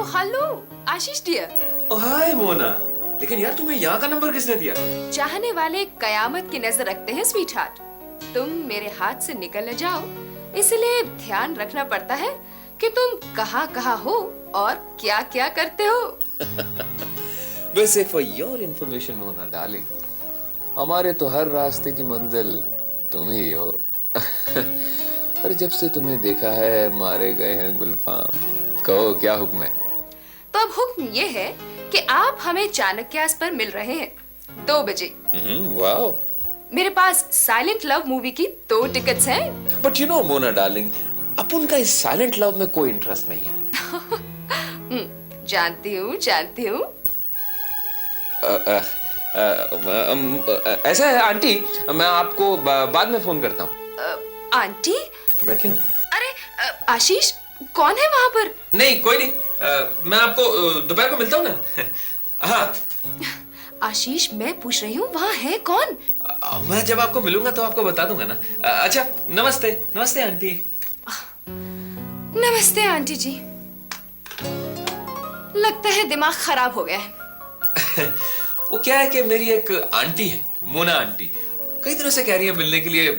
Hello आशीष dear. ओह हाय मोना, लेकिन यार तुम्हें यहाँ का नंबर किसने दिया? चाहने वाले कयामत की नजर रखते हैं स्वीट हार्ट। तुम मेरे हाथ से निकल न जाओ, इसलिए ध्यान रखना पड़ता है कि तुम कहाँ हो और क्या क्या करते हो। वैसे for your information Mona darling, हमारे तो हर रास्ते की मंजिल तुम ही हो। और जब से तुम्हें देखा है मारे गए हैं गुलफाम। कहो क्या हुक्म है? तो अब हुक्म ये है कि आप हमें चाणक्यास पर मिल रहे हैं 2 बजे। वाओ। मेरे पास साइलेंट लव मूवी की 2 टिकट्स हैं। But you know Mona darling, अपन का इस साइलेंट लव में कोई इंटरेस्ट नहीं है। जानती हूँ। ऐसा है आंटी, मैं आपको बाद में फोन करता हूँ। आंटी? बैठिए ना। अरे आशीष, कौन है वहाँ पर? नहीं कोई नहीं, मैं आपको दोपहर को मिलता हूँ ना। हाँ आशीष, मैं पूछ रही हूँ वहाँ है कौन? मैं जब आपको मिलूंगा तो आपको बता दूंगा ना। अच्छा नमस्ते। नमस्ते आंटी। नमस्ते आंटी जी। लगता है दिमाग खराब हो गया है। वो क्या है कि मेरी एक आंटी है, मोना आंटी, कई दिनों से कह रही है मिलने के लिए।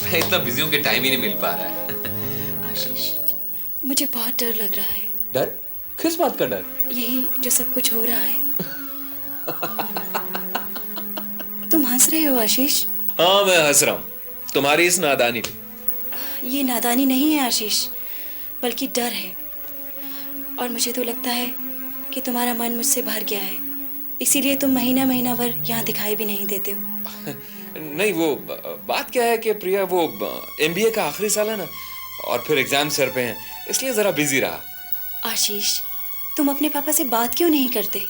मैं इतना बिजी हूँ कि टाइम ही नहीं मिल पा रहा है। आशीष, मुझे बहुत डर लग रहा है। डर? किस बात का डर? यही जो सब कुछ हो रहा है। तुम हंस रहे हो आशीष? हाँ मैं हंस रहा हूँ तुम्हारी इस नादानी पे। ये नादानी नहीं है आशीष, बल्कि डर है। और मुझे तो लगता है कि तुम्हारा मन मुझसे भर गया है, इसीलिए तुम महीना भर यहाँ दिखाई भी नहीं देते हो। नहीं, वो बात क्या है कि प्रिया, वो एमबीए का आखिरी साल है ना, और फिर एग्जाम सर पे हैं, इसलिए जरा बिजी रहा। आशीष, तुम अपने पापा से बात क्यों नहीं करते?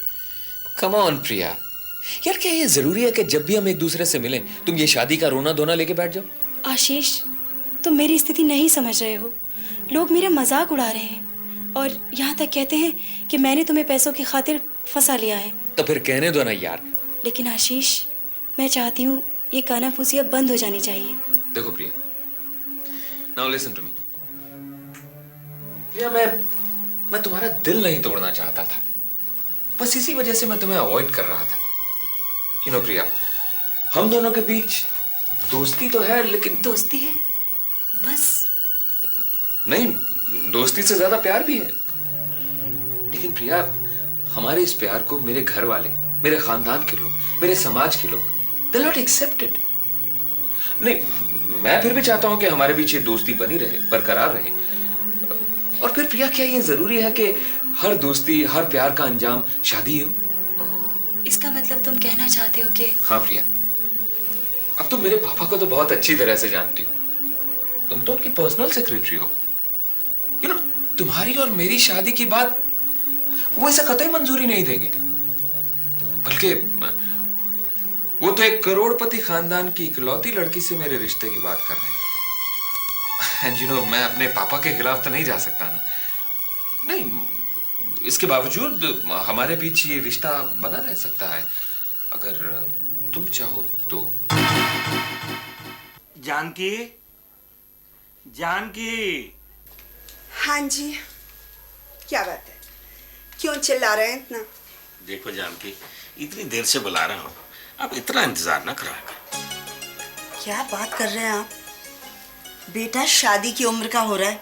कम ऑन प्रिया, यार क्या ये जरूरी है कि जब भी हम एक दूसरे से मिलें तुम ये शादी का रोना धोना लेके बैठ जाओ? आशीष, तुम मेरी स्थिति नहीं समझ रहे हो। लोग मेरा मजाक उड़ा रहे हैं और यहाँ तक कहते हैं कि मैंने तुम्हें पैसों की खातिर फंसा लिया है। तो फिर कहने दो ना यार। लेकिन आशीष, मैं चाहती हूँ ये कानाफूसी अब बंद हो जानी चाहिए। देखो प्रिया, नाउ लिसन टू मी। प्रिया, मैं तुम्हारा दिल नहीं तोड़ना चाहता था, बस इसी वजह से मैं तुम्हें अवॉइड कर रहा था। यू नो प्रिया, हम दोनों के बीच दोस्ती तो है, लेकिन दोस्ती है बस? नहीं, दोस्ती से ज्यादा प्यार भी है। लेकिन प्रिया, हमारे इस प्यार को मेरे घर वाले, मेरे खानदान के लोग, मेरे समाज के लोग, they'll not accept it। नहीं, मैं फिर भी चाहता हूं कि हमारे बीच ये दोस्ती बनी रहे, बरकरार रहे। और फिर प्रिया, क्या ये जरूरी है कि हर दोस्ती, हर प्यार का अंजाम शादी हो? ओह, इसका मतलब तुम कहना चाहते हो कि? हाँ प्रिया, अब तुम मेरे पापा को तो बहुत अच्छी तरह से जानती हो, तुम तो उनकी पर्सनल सेक्रेटरी हो। यू नो, तुम्हारी और मेरी शादी की बात वो ऐसा कतई मंजूरी नहीं देंगे, बल्कि वो तो एक करोड़पति खानदान की इकलौती लड़की से मेरे रिश्ते की बात कर रहे हैं। एंड यू नो, मैं अपने पापा के खिलाफ तो नहीं जा सकता ना। नहीं, इसके बावजूद हमारे बीच ये रिश्ता बना रह सकता है, अगर तुम चाहो तो। जानकी, जानकी। हाँ जी, क्या बात है? क्यों चिल्ला रहे हैं इतना? देखो जानकी, इतनी देर से बुला रहा हूँ, अब इतना इंतजार न करा कर। क्या बात कर रहे हैं आप? बेटा शादी की उम्र का हो रहा है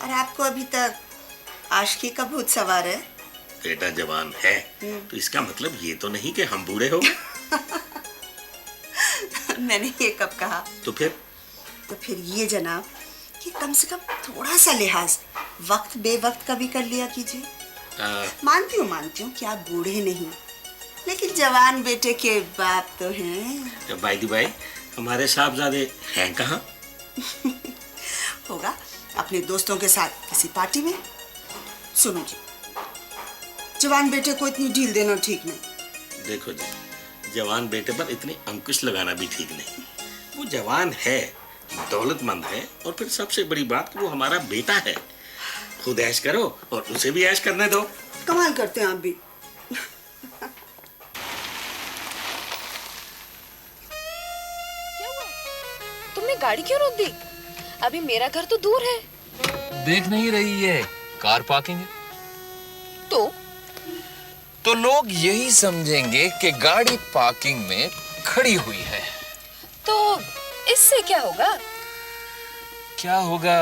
और आपको अभी तक आशिकी का भूत सवार है। बेटा जवान है तो इसका मतलब ये तो नहीं कि हम बूढ़े हो गए। मैंने ये कब कहा? तो फिर ये जनाब कि कम से कम थोड़ा सा लिहाज वक्त बेवक्त का भी कर लिया कीजिए। मानती हूँ कि आप बूढ़े नहीं, लेकिन जवान बेटे के बाप तो हैं। बाय द बाय, हमारे साहबजादे हैं कहाँ? होगा अपने दोस्तों के साथ किसी पार्टी में। सुनो जी, जवान बेटे को इतनी ढील देना ठीक नहीं। देखो जी, जवान बेटे पर इतनी अंकुश लगाना भी ठीक नहीं। वो जवान है, दौलतमंद है, और फिर सबसे बड़ी बात वो हमारा बेटा है। खुद ऐश करो और उसे भी ऐश करने दो। कमाल करते हैं आप भी। क्या हुआ? तुमने गाड़ी क्यों रोक दी? अभी मेरा घर तो दूर है। देख नहीं रही है, कार पार्किंग है। तो लोग यही समझेंगे कि गाड़ी पार्किंग में खड़ी हुई है। तो इससे क्या होगा? क्या होगा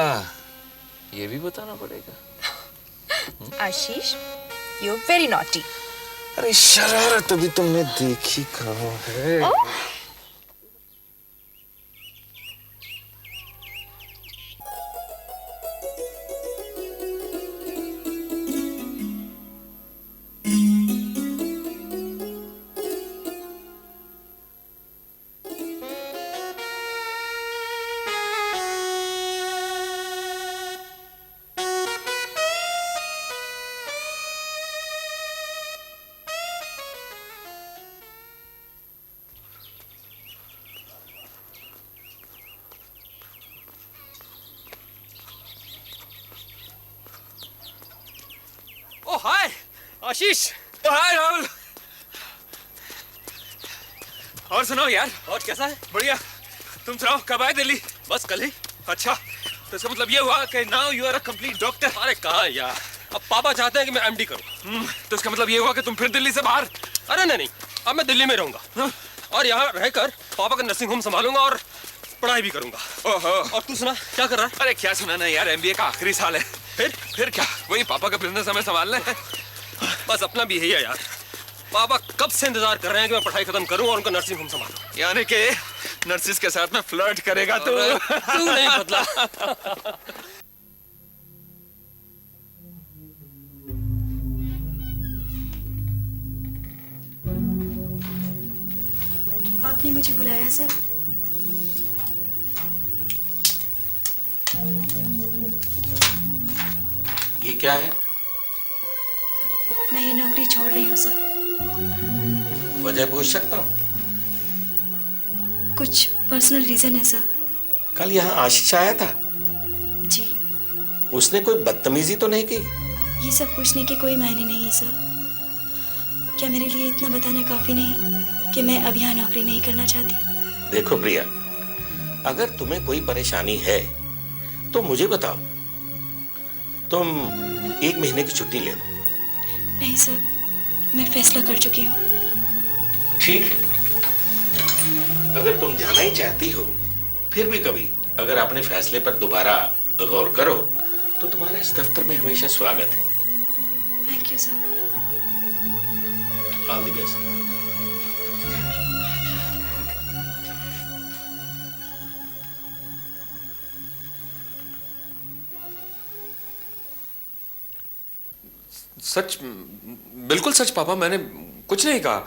ये भी बताना पड़ेगा। आशीष, यू वेरी नॉटी। अरे शरारत अभी तुमने देखी कहाँ है। ओ हाय आशीष। ओ हाय राहुल। और सुनाओ यार, और कैसा है? बढ़िया। तुम सुनाओ, कब आए दिल्ली? बस कल ही। अच्छा, तो इसका मतलब ये हुआ कि now you are a complete doctor. अरे कहाँ यार, अब पापा चाहते हैं कि मैं एमडी करूं। तो इसका मतलब ये हुआ कि तुम फिर दिल्ली से बाहर? अरे नहीं, अब मैं दिल्ली में रहूंगा और यहाँ रहकर पापा का नर्सिंग होम संभालूंगा और पढ़ाई भी करूंगा। ओहो। और तू सुना, क्या कर रहा है? अरे क्या सुनाना यार, एमबीए का आखिरी साल है। फिर क्या, वही पापा का बिजनेस हमें संभालना है। बस अपना भी यही है यार, पापा कब से इंतजार कर रहे हैं कि मैं पढ़ाई खत्म करूं और उनका नर्सिंग होम संभालूं। यानी कि नर्सिस के साथ में फ्लर्ट करेगा तो? तू नहीं बदला। आपने मुझे बुलाया सर? ये क्या है? मैं ये नौकरी छोड़ रही हूँ सर। वजह पूछ सकता हूँ? कुछ पर्सनल रीजन है सर। कल यहाँ आशीष आया था, जी। उसने कोई बदतमीजी तो नहीं की? ये सब पूछने के कोई मायने नहीं है सर। क्या मेरे लिए इतना बताना काफी नहीं कि मैं अब यहाँ नौकरी नहीं करना चाहती? देखो प्रिया, अगर तुम्हें कोई परेशानी है तो मुझे बताओ, तुम 1 महीने की छुट्टी ले लो। नहीं सर, मैं फैसला कर चुकी हूँ। ठीक है, अगर तुम जाना ही चाहती हो, फिर भी कभी अगर अपने फैसले पर दोबारा गौर करो तो तुम्हारा इस दफ्तर में हमेशा स्वागत है। Thank you sir. All the best. सच, बिल्कुल सच पापा, मैंने कुछ नहीं कहा।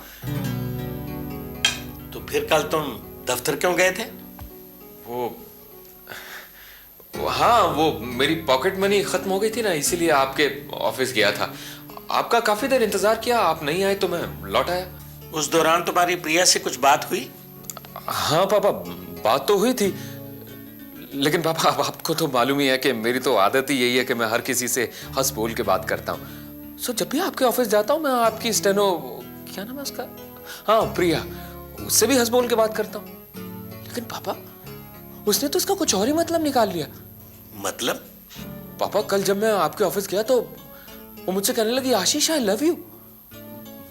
तो फिर कल तुम दफ्तर क्यों गए थे? हाँ, वो मेरी पॉकेट मनी खत्म हो गई थी ना, इसीलिए आपके ऑफिस गया था। आपका काफी देर इंतजार किया, आप नहीं आए तो मैं लौट आया। उस दौरान तुम्हारी प्रिया से कुछ बात हुई? हाँ पापा, बात तो हुई थी, लेकिन पापा अब आपको तो मालूम ही है कि मेरी तो आदत ही यही है कि मैं हर किसी से हंस बोल के बात करता हूँ। सो जब भी आपके ऑफिस जाता हूँ मैं आपकी स्टेनो, क्या नाम है उसका, हाँ प्रिया, उससे भी हंस बोल के बात करता हूँ। लेकिन पापा उसने तो इसका कुछ और ही मतलब निकाल लिया। मतलब? पापा कल जब मैं आपके ऑफिस गया तो वो मुझसे कहने लगी, आशीष आई लव यू।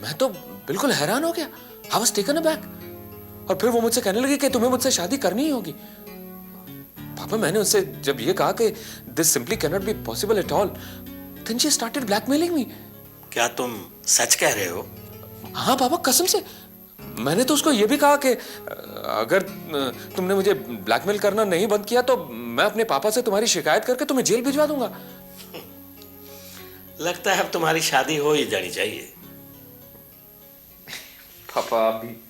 मैं तो बिल्कुल हैरान हो गया, आई वाज टेकन अबैक। और फिर वो मुझसे कहने लगी कि तुम्हें मुझसे शादी करनी ही होगी। पापा मैंने उससे जब ये कहा कि this simply can not be possible at all, then she started blackmailing me. क्या तुम सच कह रहे हो? हाँ पापा कसम से। मैंने तो उसको ये भी कहा कि अगर तुमने मुझे ब्लैकमेल करना नहीं बंद किया तो मैं अपने पापा से तुम्हारी शिकायत करके तुम्हें जेल भिजवा दूंगा। लगता है अब तुम्हारी शादी हो ही जानी चाहिए। पापा अभी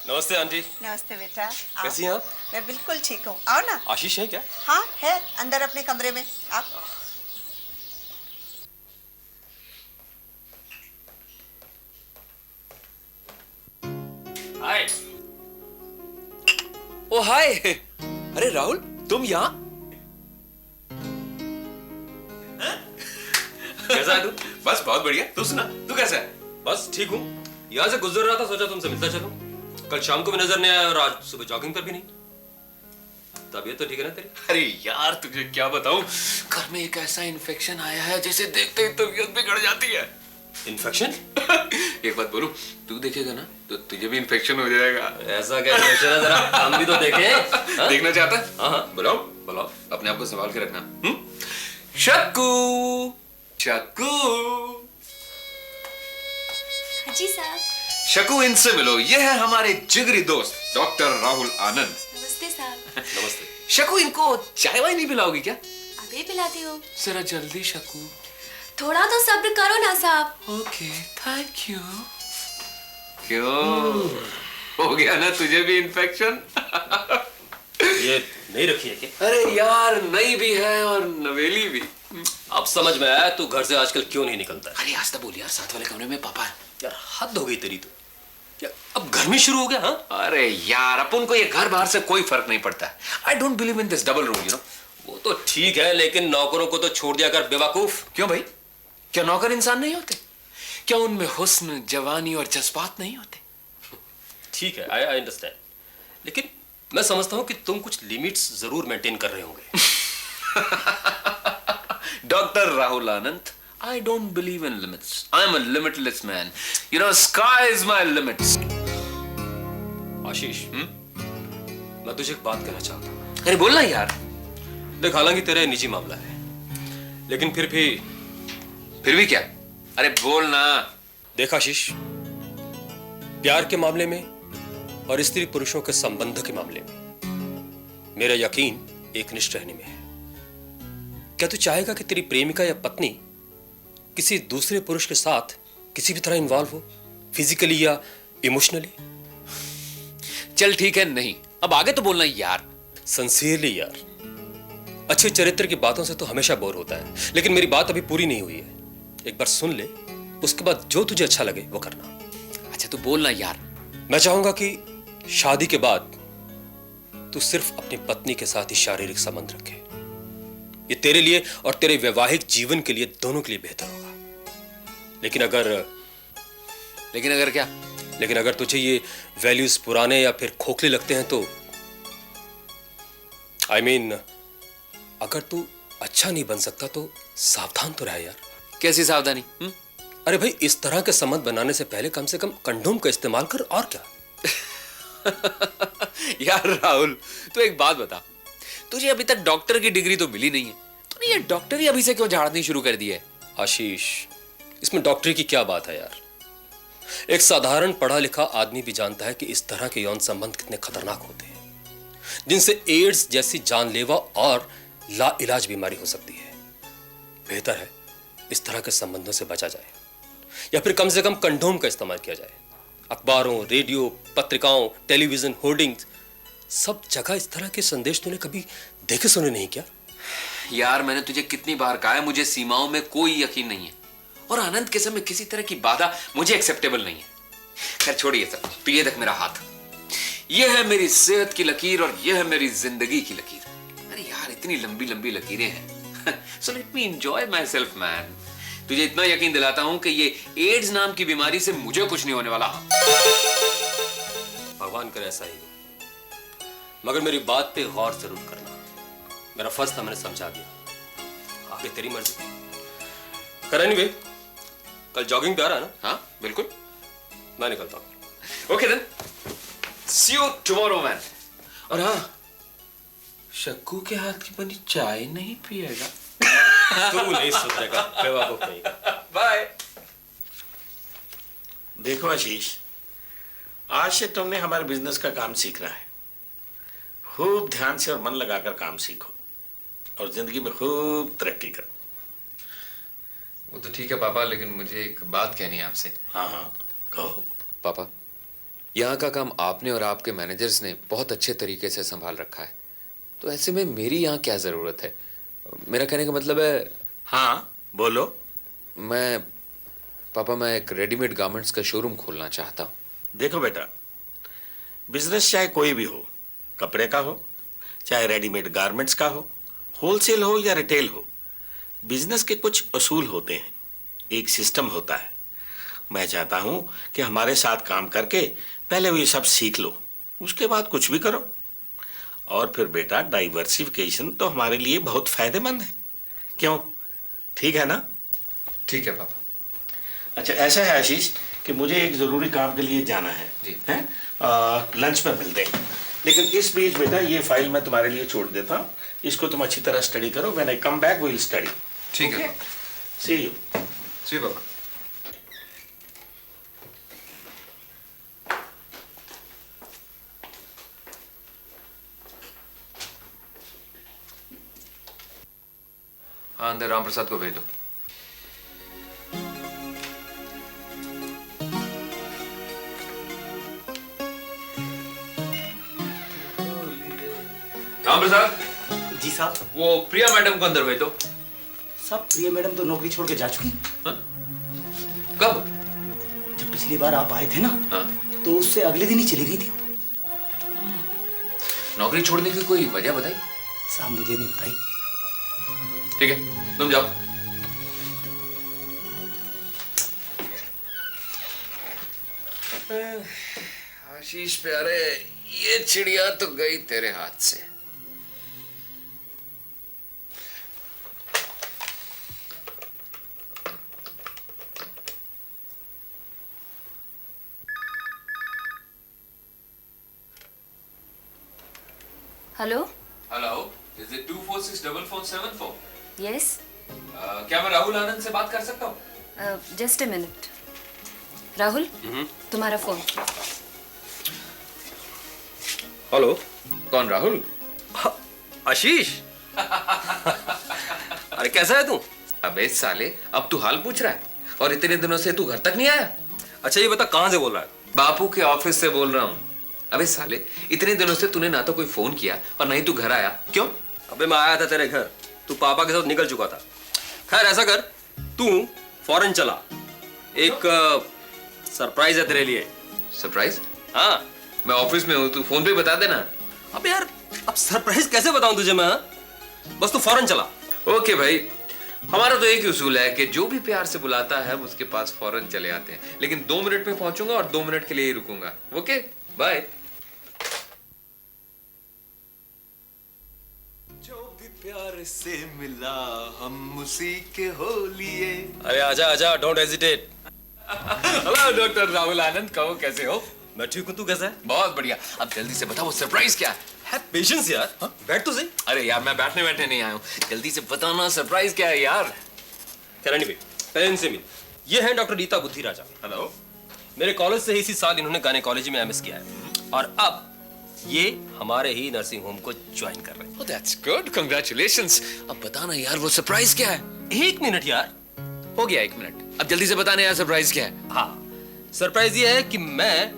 नमस्ते आंटी। नमस्ते बेटा। आओ। कैसी हैं आप? मैं बिल्कुल ठीक हूँ, आओ ना। आशीष है क्या? हाँ है, अंदर अपने कमरे में। आप हाय। ओ हाय। अरे राहुल, तुम यहाँ? कैसा है तू? बस बहुत बढ़िया। तू सुना, तू कैसा है? बस ठीक हूँ। यहाँ से गुजर रहा था, सोचा तुमसे मिलता चलूं। कल शाम को भी नजर नहीं आया और आज सुबह जॉगिंग पर भी नहीं। तबीयत तो ठीक है ना तेरी? अरे यार तुझे क्या बताऊं, घर में एक ऐसा इन्फेक्शन आया है जैसे देखते ही तबीयत बिगड़ जाती है। इन्फेक्शन? एक बात बोलूं, तू देखेगा ना तो तुझे भी इन्फेक्शन हो जाएगा। ऐसा क्या इन्फेक्शन है, जरा हम भी तो देखें। हाँ? देखना चाहता है? हाँ हाँ बुलाओ, बुलाओ। अपने आप को संभाल के रखना। शक्कू, शक्कू, जी साहब। शकू, इनसे मिलो। ये है हमारे जिगरी दोस्त डॉक्टर राहुल आनंद। नमस्ते साहब। नमस्ते। शकू, इनको चाय वाय नहीं पिलाओगी क्या? अभी पिलाती हूँ। जरा जल्दी शकू। थोड़ा तो सब्र करो ना साहब। Okay, thank you. क्यों, हो गया ना तुझे भी इन्फेक्शन? ये नहीं रखी है क्या? अरे यार, नई भी है और नवेली भी। अब समझ में आया तू घर से आजकल क्यों नहीं निकलता है। अरे आज तो बोल यार, साथ वाले कमरे में पापा है। यार हद हो गई तेरी तो। यार अब गर्मी शुरू हो गया। हाँ अरे यार, अपन को ये घर बाहर से कोई फर्क नहीं पड़ता। I don't believe in this double rule, you know. वो तो ठीक है, लेकिन नौकरों को तो छोड़ दिया कर बेवकूफ। क्यों भाई, क्या नौकर इंसान नहीं होते? क्या उनमें हुस्न, जवानी और जज्बात नहीं होते? ठीक है, आई अंडरस्टैंड, लेकिन मैं समझता हूं कि तुम कुछ लिमिट्स जरूर मेंटेन कर रहे होंगे। Doctor Rahul Anand, I don't believe in limits. I'm a limitless man. You know, sky is my limits. आशीष, मैं तुझे एक बात कहना चाहता हूँ। अरे बोलना यार। देख, हालांकि तेरा निजी मामला है, लेकिन फिर भी क्या? अरे बोलना। देख आशीष, प्यार के मामले में और स्त्री पुरुषों के संबंध के मामले में मेरा यकीन एकनिष्ठ रहने में है। क्या तू चाहेगा कि तेरी प्रेमिका या पत्नी किसी दूसरे पुरुष के साथ किसी भी तरह इन्वॉल्व हो, फिजिकली या इमोशनली? चल ठीक है, नहीं। अब आगे तो बोलना यार। सिंसियरली यार, अच्छे चरित्र की बातों से तो हमेशा बोर होता है, लेकिन मेरी बात अभी पूरी नहीं हुई है। एक बार सुन ले, उसके बाद जो तुझे अच्छा लगे वो करना। अच्छा तू बोलना यार। मैं चाहूंगा कि शादी के बाद तू सिर्फ अपनी पत्नी के साथ ही शारीरिक संबंध रखे। ये तेरे लिए और तेरे वैवाहिक जीवन के लिए, दोनों के लिए बेहतर होगा। लेकिन अगर क्या? लेकिन अगर तुझे ये वैल्यूज पुराने या फिर खोखले लगते हैं तो अगर तू अच्छा नहीं बन सकता तो सावधान तो रह यार। कैसी सावधानी? अरे भाई, इस तरह के संबंध बनाने से पहले कम से कम कंडोम का इस्तेमाल कर, और क्या। यार राहुल, तू एक बात बता, तुझे अभी तक डॉक्टर की डिग्री तो मिली नहीं है, तूने ये डॉक्टरी अभी से क्यों झाड़नी शुरू कर दी है? आशीष, इसमें डॉक्टरी की क्या बात है यार। एक साधारण पढ़ा लिखा आदमी भी जानता है कि इस तरह के यौन संबंध कितने खतरनाक होते हैं, जिनसे एड्स जैसी जानलेवा और लाइलाज बीमारी हो सकती है। बेहतर है इस तरह के संबंधों से बचा जाए, या फिर कम से कम कंडोम का इस्तेमाल किया जाए। अखबारों, रेडियो, पत्रिकाओं, टेलीविजन, होर्डिंग्स, सब जगह इस तरह के संदेश तूने कभी देखे सुने नहीं क्या? यार मैंने तुझे कितनी बार कहा है, मुझे सीमाओं में कोई यकीन नहीं है, और आनंद के समय किसी तरह की बाधा मुझे एक्सेप्टेबल नहीं है। खैर छोड़िए सब, तो ये देख मेरा हाथ, ये है मेरी सेहत की लकीर और ये है मेरी जिंदगी की लकीर। अरे यार, इतनी लंबी लंबी लकीरें हैं। So let me enjoy my self man. तुझे इतना यकीन दिलाता हूं कि ये एड्स नाम की बीमारी से मुझे कुछ नहीं होने वाला। भगवान करे ऐसा ही हो, मगर मेरी बात पे गौर जरूर करना। मेरा फर्ज था, मैंने समझा दिया, आगे तेरी मर्जी। कर एनीवे, कल जॉगिंग पे आ रहा है ना? हाँ बिल्कुल, मैं निकलता हूं। Okay then, see you tomorrow man. और हाँ, शक्कू के हाथ की बनी चाय नहीं पिएगा। तू नहीं सुधरेगा बेवकूफ नहीं। बाय। देखो आशीष, आज से तुमने हमारे बिजनेस का काम सीखना है। खूब ध्यान से और मन लगाकर काम सीखो और जिंदगी में खूब तरक्की करो। वो तो ठीक है पापा, लेकिन मुझे एक बात कहनी है आपसे। हाँ हाँ, कहो। पापा, यहाँ का काम आपने और आपके मैनेजर्स ने बहुत अच्छे तरीके से संभाल रखा है, तो ऐसे में मेरी यहाँ क्या जरूरत है? मेरा कहने का मतलब है। हाँ बोलो। मैं एक रेडीमेड गारमेंट्स का शोरूम खोलना चाहता हूँ। देखो बेटा, बिजनेस चाहे कोई भी हो, कपड़े का हो, चाहे रेडीमेड गारमेंट्स का हो, होलसेल हो या रिटेल हो, बिजनेस के कुछ असूल होते हैं, एक सिस्टम होता है। मैं चाहता हूं कि हमारे साथ काम करके पहले वो ये सब सीख लो, उसके बाद कुछ भी करो। और फिर बेटा डाइवर्सिफिकेशन तो हमारे लिए बहुत फायदेमंद है, क्यों? ठीक है ना? ठीक है पापा। अच्छा ऐसा है आशीष कि मुझे एक जरूरी काम के लिए जाना है, जी। हैं? लंच पर मिलते हैं, लेकिन इस बीच बेटा ये फाइल मैं तुम्हारे लिए छोड़ देता हूँ, इसको तुम अच्छी तरह स्टडी करो। When I come back we will study. ठीक है सी यू। जी पापा। हाँ, अंदर राम प्रसाद को भेज दो। राम प्रसाद, जी साहब। वो प्रिया मैडम को अंदर भेज दो। साहब प्रिया मैडम तो नौकरी छोड़ के जा चुकी। हाँ? कब? जब पिछली बार आप आए थे ना, हाँ? तो उससे अगले दिन ही चली गई थी। नौकरी छोड़ने की कोई वजह बताई? साहब मुझे नहीं बताई। ठीक है, तुम जाओ। आशीष प्यारे, ये चिड़िया तो गई तेरे हाथ से। Hello. Hello, is it 2464474? Yes, क्या मैं राहुल आनंद से बात कर सकता हूँ? Just a minute. राहुल, तुम्हारा फोन। हेलो। कौन राहुल? आशीष। अरे कैसा है तू? अबे साले, अब तू हाल पूछ रहा है और इतने दिनों से तू घर तक नहीं आया? अच्छा ये बता कहाँ से बोल रहा है? बापू के ऑफिस से बोल रहा हूँ। अबे साले, इतने दिनों से तूने ना तो कोई फोन किया और ना ही तू घर आया, क्यों? अबे मैं आया था तेरे घर, तू पापा के साथ निकल चुका था। खैर ऐसा कर, तू फॉरेन चला, एक सरप्राइज है तेरे लिए। सरप्राइज? हाँ। मैं ऑफिस में हूँ, तू फोन पे बता देना। अबे यार, अब सरप्राइज कैसे बताऊं तुझे मैं? हाँ? बस तू फॉरेन चला। ओके भाई, हमारा तो एक ही उसूल है कि जो भी प्यार से बुलाता है उसके पास फौरन चले आते हैं, लेकिन 2 मिनट में पहुंचूंगा और 2 मिनट के लिए ही रुकूंगा। Okay, bye. जो भी प्यार से मिला हम उसी के हो लिए। अरे आजा आजा, don't hesitate. Hello doctor Rahul Anand, कहो कैसे हो? मैं ठीक हूँ, तू कैसा है? बहुत बढ़िया। अब जल्दी से बताओ सरप्राइज क्या है? है पेशेंस यार। हाँ? बैठ तो सही। अरे यार, मैं बैठने नहीं आया हूँ, जल्दी से बताना सरप्राइज क्या है यार। खैर एनीवे, पहले इनसे मिल। ये है डॉक्टर रीता बुद्धि राजा। हेलो। मेरे कॉलेज से इसी साल इन्होंने गायनेकोलॉजी में एमएस किया है और अब ये हमारे ही नर्सिंग होम को ज्वाइन कर रहे हैं। Oh, that's good. Congratulations. अब बताना यार वो सरप्राइज क्या है? 1 मिनट यार। हो गया 1 मिनट। अब जल्दी से बताना यार सरप्राइज क्या है? हाँ, सरप्राइज ये है कि मैं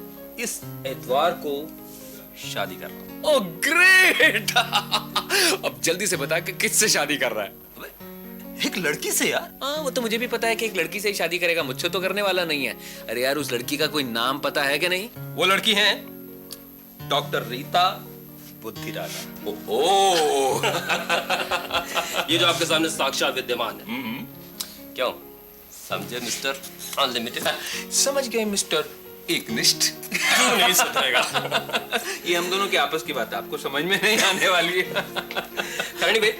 इस एतवार को शादी कर रहा हूँ। Oh great. अब जल्दी से बता कि किससे शादी कर रहा है? अबे, एक लड़की से यार। हाँ, वो तो मुझे भी पता है कि एक लड़की से ही शादी करेगा, मुझसे तो करने वाला नहीं है। अरे यार, उस लड़की का कोई नाम पता है कि नहीं? वो लड़की है डॉक्टर रीता बुद्धि राजा। ओह। ये जो आपके सामने साक्षात विद्यमान है। क्यों समझे मिस्टर अनलिमिटेड? समझ गए मिस्टर एकनिष्ठ। क्यों नहीं सुधरेगा? ये हम दोनों की आपस की बात है, आपको समझ में नहीं आने वाली है। करनी भाई,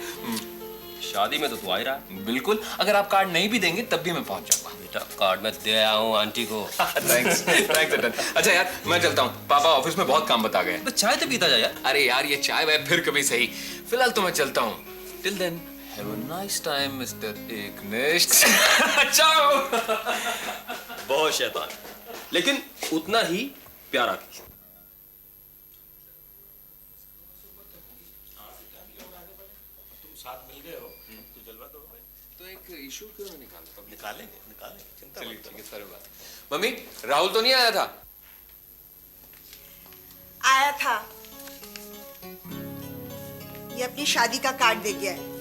शादी में तो तू आ ही रहा है। बिल्कुल, अगर आप कार्ड नहीं भी देंगे तब भी मैं पहुंच जाऊंगा। बेटा कार्ड में दे आया हूँ आंटी को। Thanks thanks. अच्छा यार, मैं चलता हूँ, पापा ऑफिस में बहुत काम बता गए। तो चाय तो पीता जा यार। अरे यार, ये चाय वाय फिर कभी सही, फिलहाल तो मैं चलता हूँ। Till then have a nice time mister Ekanishth. Ciao. बहुत शैतान, लेकिन उतना ही प्यारा भी। साथ मिल गए हो तो जलवा दो। तो एक इशू क्यों ना निकालेंगे चिंता चलिए मत ठीक है, सारी बात। मम्मी, राहुल तो नहीं आया था? आया था, ये अपनी शादी का कार्ड दे गया है।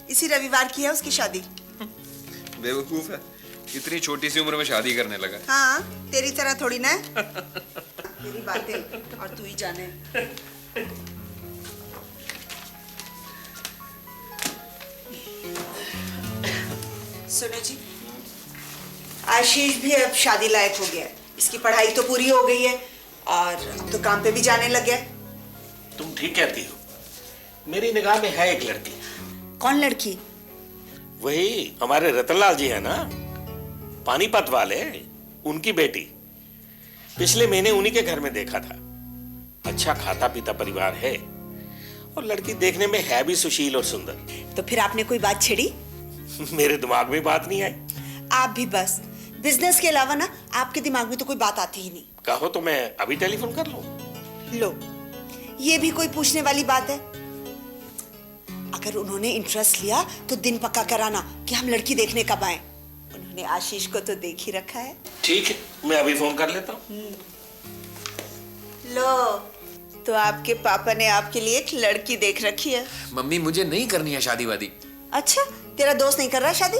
इसी रविवार की है उसकी शादी। बेवकूफ है, इतनी छोटी सी उम्र में शादी करने लगा। हाँ, तेरी तरह थोड़ी ना है। तेरी बातें और तू ही जाने। सुनो जी, आशीष भी अब शादी लायक हो गया है। इसकी पढ़ाई तो पूरी हो गई है और अब तो काम पे भी जाने लग गया है। तुम ठीक कहती हो, मेरी निगाह में है एक लड़की। कौन लड़की? वही हमारे रतनलाल जी है ना, पानीपत वाले, उनकी बेटी। पिछले महीने उन्हीं के घर में देखा था। अच्छा खाता पीता परिवार है और लड़की देखने में है भी सुशील और सुंदर। तो फिर आपने कोई बात छेड़ी? मेरे दिमाग में बात नहीं आई। आप भी बस बिजनेस के अलावा ना आपके दिमाग में तो कोई बात आती ही नहीं। कहो तो मैं अभी टेलीफोन कर लूं? लो, ये भी कोई पूछने वाली बात है? अगर उन्होंने इंटरेस्ट लिया तो दिन पक्का कराना कि हम लड़की देखने कब आए। उन्होंने आशीष को तो देख ही रखा है। ठीक है, मैं अभी फोन कर लेता हूँ। लो, तो आपके पापा ने आपके लिए एक लड़की देख रखी है। मम्मी मुझे नहीं करनी है शादी वादी। अच्छा, तेरा दोस्त नहीं कर रहा शादी?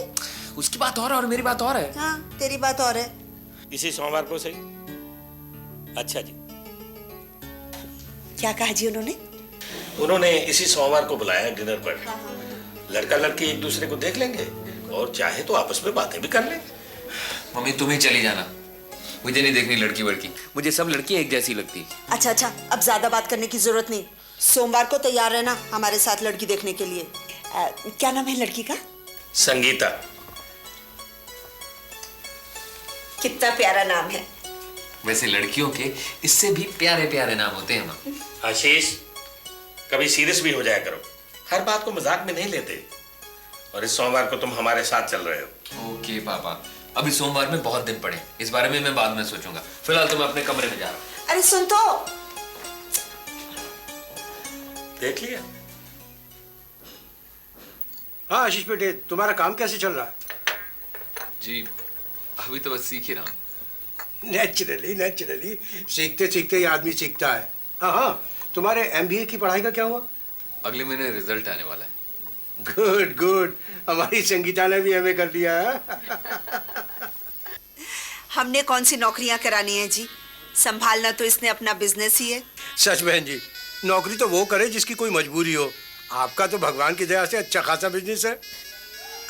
उसकी बात और है और मेरी बात और है। हाँ, तेरी बात और है। इसी सोमवार को सही? अच्छा जी। क्या कहा जी उन्होंने? उन्होंने इसी सोमवार को बुलाया है डिनर पर। लड़का लड़की एक दूसरे को देख लेंगे और चाहे तो आपस में बातें भी कर लेंगे। मम्मी तुम ही चली जाना, मुझे नहीं देखनी लड़की वड़की। मुझे सब लड़की एक जैसी लगती। अच्छा, अब ज्यादा बात करने की जरूरत नहीं। सोमवार को तैयार रहना हमारे साथ लड़की देखने के लिए। क्या नाम है लड़की का? संगीता। कितना प्यारा नाम है। वैसे लड़कियों के इससे भी प्यारे प्यारे नाम होते हैं माँ। आशीष, कभी सीरियस भी हो जाया करो, हर बात को मजाक में नहीं लेते। और इस सोमवार को तुम हमारे साथ चल रहे हो। ओके पापा, अभी सोमवार में बहुत दिन पड़े, इस बारे में मैं बाद में सोचूंगा। फिलहाल तो मैं अपने कमरे में जा रहा हूँ। अरे सुन तो। देख लिया? हाँ आशीष बेटे, तुम्हारा काम कैसे चल रहा है? जी अभी तो बस सीख ही रहा हूँ। नेचुरली सीखते सीखते ही आदमी सीखता है। हाँ, तुम्हारे एमबीए की पढ़ाई का क्या हुआ? अगले महीने रिजल्ट आने वाला है। गुड, हमारी संगीता ने भी एमए कर लिया है। हमने कौन सी नौकरियां करानी है जी? संभालना तो इसने अपना बिजनेस ही है। सच बहन जी, नौकरी तो वो करे जिसकी कोई मजबूरी हो। आपका तो भगवान की दया से अच्छा खासा बिजनेस है।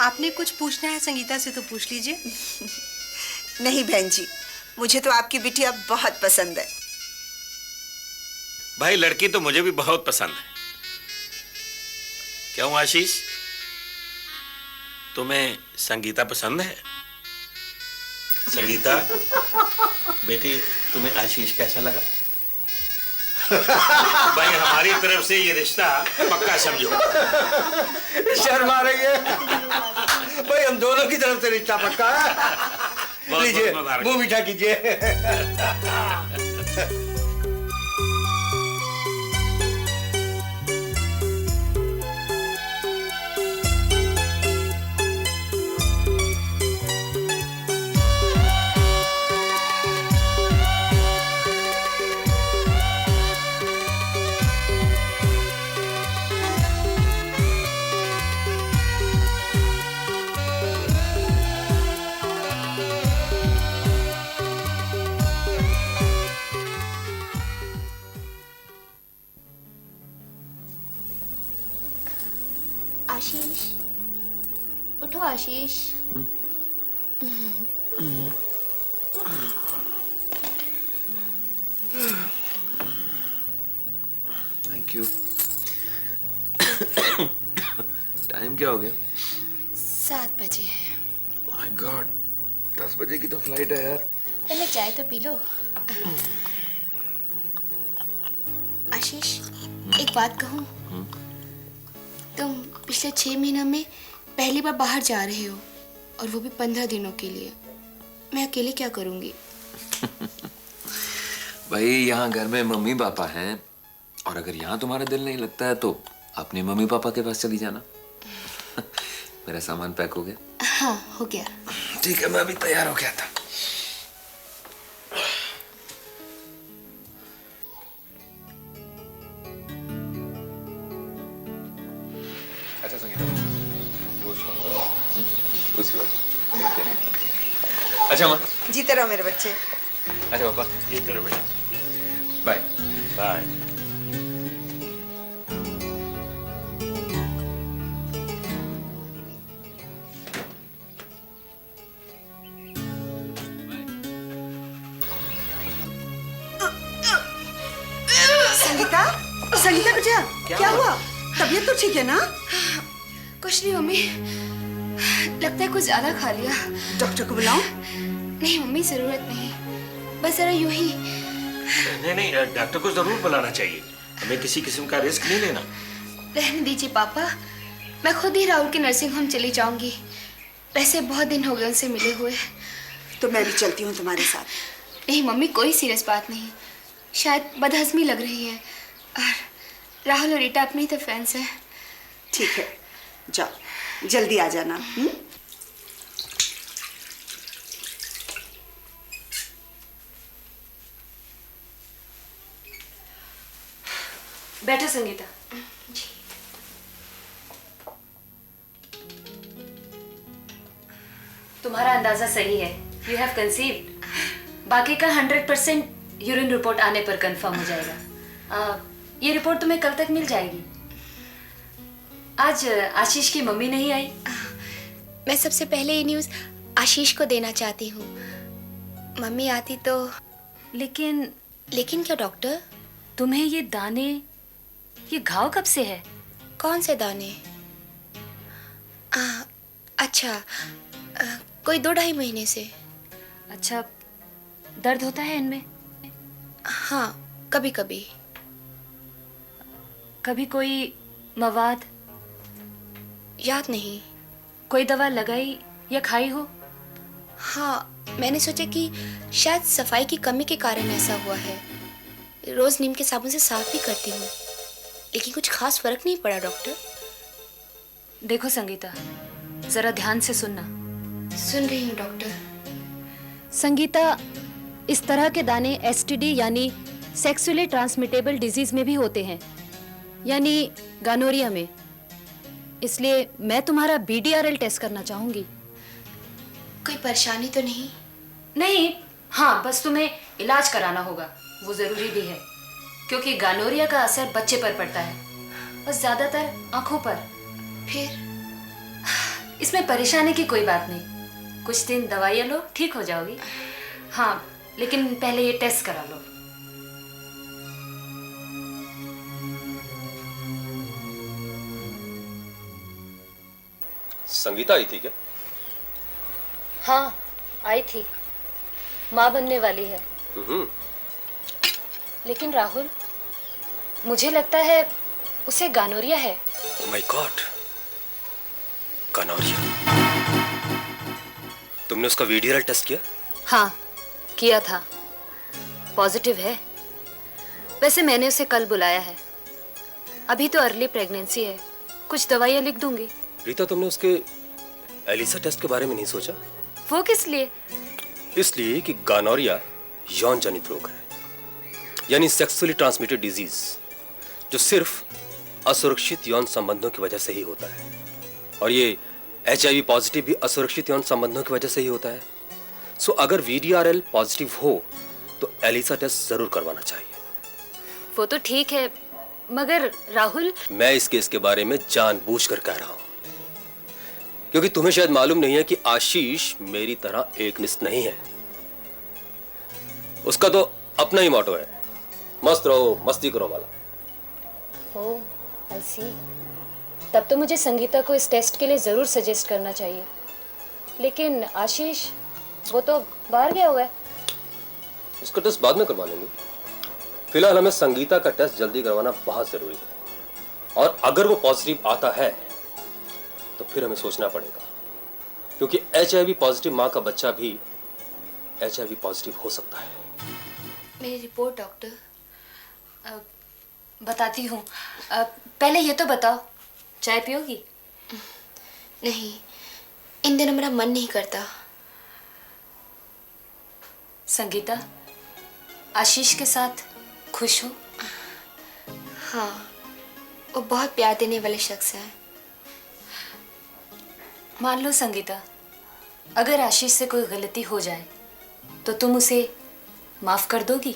आपने कुछ पूछना है संगीता से तो पूछ लीजिए। नहीं बहन जी, मुझे तो आपकी बिटिया बहुत पसंद है। भाई लड़की तो मुझे भी बहुत पसंद है। क्यों आशीष, तुम्हें संगीता पसंद है? संगीता बेटी, तुम्हें आशीष कैसा लगा? भाई हमारी तरफ से ये रिश्ता पक्का समझो। शर्मा रही है भाई, हम दोनों की तरफ से रिश्ता पक्का है। लीजिए मुंह मीठा कीजिए। आशीष, उठो आशीष। Thank you. टाइम क्या हो गया? 7 बजे। ओह माय गॉड, 10 बजे की तो फ्लाइट है यार। पहले चाय तो पी लो। आशीष, एक बात कहूँ? तुम पिछले 6 महीनों में पहली बार बाहर जा रहे हो और वो भी 15 दिनों के लिए। मैं अकेले क्या करूँगी? भाई यहाँ घर में मम्मी पापा हैं और अगर यहाँ तुम्हारा दिल नहीं लगता है तो अपने मम्मी पापा के पास चली जाना। मेरा सामान पैक हो गया? हाँ, हो गया। ठीक है, मैं अभी तैयार हो गया था। अच्छा संगीता, रोज फोन करो। उसी वक्त। अच्छा माँ। जीते रहो मेरे बच्चे। अच्छा पापा, ये करो बेटा। Bye bye. संगीता बेटा, क्या हुआ? तबीयत तो ठीक है ना? कुछ नहीं मम्मी, लगता है कुछ ज्यादा खा लिया। डॉक्टर को बुलाऊं? नहीं मम्मी, जरूरत नहीं, बस जरा यूं ही। नहीं, डॉक्टर को जरूर बुलाना चाहिए। हमें किसी किस्म का रिस्क नहीं लेना। रहने दीजिए पापा, मैं खुद ही राहुल के नर्सिंग होम चली जाऊंगी। वैसे बहुत दिन हो गए उनसे मिले हुए। तो मैं भी चलती हूँ तुम्हारे साथ। नहीं मम्मी, कोई सीरियस बात नहीं, शायद बदहजमी लग रही है। और राहुल और रीटा अपने ही तो फैंस हैं। ठीक है, जाओ जल्दी आ जाना। बैठो संगीता। तुम्हारा अंदाजा सही है, यू हैव कंसीव्ड। बाकी का 100% यूरिन रिपोर्ट आने पर कंफर्म हो जाएगा। ये रिपोर्ट तुम्हें कल तक मिल जाएगी। आज आशीष की मम्मी नहीं आई। मैं सबसे पहले ये न्यूज़ आशीष को देना चाहती हूँ। मम्मी आती तो। लेकिन क्या डॉक्टर? तुम्हें ये दाने, ये घाव कब से है? कौन से दाने? अच्छा, कोई 2-2.5 महीने से। अच्छा, दर्द होता है इनमें? हाँ, कभी कभी। कभी कोई मवाद? याद नहीं। कोई दवा लगाई या खाई हो? हाँ, मैंने सोचा कि शायद सफाई की कमी के कारण ऐसा हुआ है। रोज नीम के साबुन से साफ भी करती हूँ, लेकिन कुछ खास फर्क नहीं पड़ा डॉक्टर। देखो संगीता, जरा ध्यान से सुनना। सुन रही हूँ डॉक्टर। संगीता, इस तरह के दाने एसटीडी यानी सेक्सुअली ट्रांसमिटेबल डिजीज में भी होते हैं, यानी गानोरिया में। इसलिए मैं तुम्हारा बीडीआरएल टेस्ट करना चाहूंगी। कोई परेशानी तो नहीं? नहीं, हाँ, बस तुम्हें इलाज कराना होगा, वो जरूरी भी है, क्योंकि गानोरिया का असर बच्चे पर पड़ता है, बस ज्यादातर आंखों पर। फिर? इसमें परेशानी की कोई बात नहीं, कुछ दिन दवाइयाँ लो, ठीक हो जाओगी। हाँ, लेकिन पहले ये टेस्ट करा लो। संगीता आई थी क्या? हाँ, आई थी, माँ बनने वाली है। लेकिन राहुल, मुझे लगता है उसे गानोरिया है। Oh my god, gonorrhoea. तुमने उसका वीडियो टेस्ट किया? हाँ, किया था, पॉजिटिव है। वैसे मैंने उसे कल बुलाया है। अभी तो अर्ली प्रेगनेंसी है, कुछ दवाइयाँ लिख दूंगी। रीता, तुमने उसके एलिसा टेस्ट के बारे में नहीं सोचा? वो किस लिए? इसलिए कि गानोरिया यौन जनित रोग है, यानी सेक्सुअली ट्रांसमिटेड डिजीज, जो सिर्फ असुरक्षित यौन संबंधों की वजह से ही होता है। और ये HIV पॉजिटिव भी असुरक्षित यौन संबंधों की वजह से ही होता है। सो अगर VDRL पॉजिटिव हो तो एलिसा टेस्ट जरूर करवाना चाहिए। वो तो ठीक है, मगर राहुल, मैं इस केस के बारे में जानबूझकर कह रहा हूं, क्योंकि तुम्हें शायद मालूम नहीं है कि आशीष मेरी तरह एकनिष्ठ नहीं है। उसका तो अपना ही मोटो है, मस्त रहो मस्ती करो वाला। ओह, आई सी। तब तो मुझे संगीता को इस टेस्ट के लिए जरूर सजेस्ट करना चाहिए। लेकिन आशीष, वो तो बाहर गया हुआ है। उसका टेस्ट बाद में करवा लेंगे। फिलहाल हमें संगीता का टेस्ट जल्दी करवाना बहुत जरूरी है। और अगर वो पॉजिटिव आता है तो फिर हमें सोचना पड़ेगा, क्योंकि HIV पॉजिटिव माँ का बच्चा भी HIV पॉजिटिव हो सकता है। मेरी रिपोर्ट डॉक्टर? बताती हूँ, पहले ये तो बताओ, चाय पियोगी? नहीं, इन दिनों मेरा मन नहीं करता। संगीता, आशीष के साथ खुश हो? हाँ, वो बहुत प्यार देने वाले शख्स हैं। मान लो संगीता, अगर आशीष से कोई गलती हो जाए तो तुम उसे माफ कर दोगी?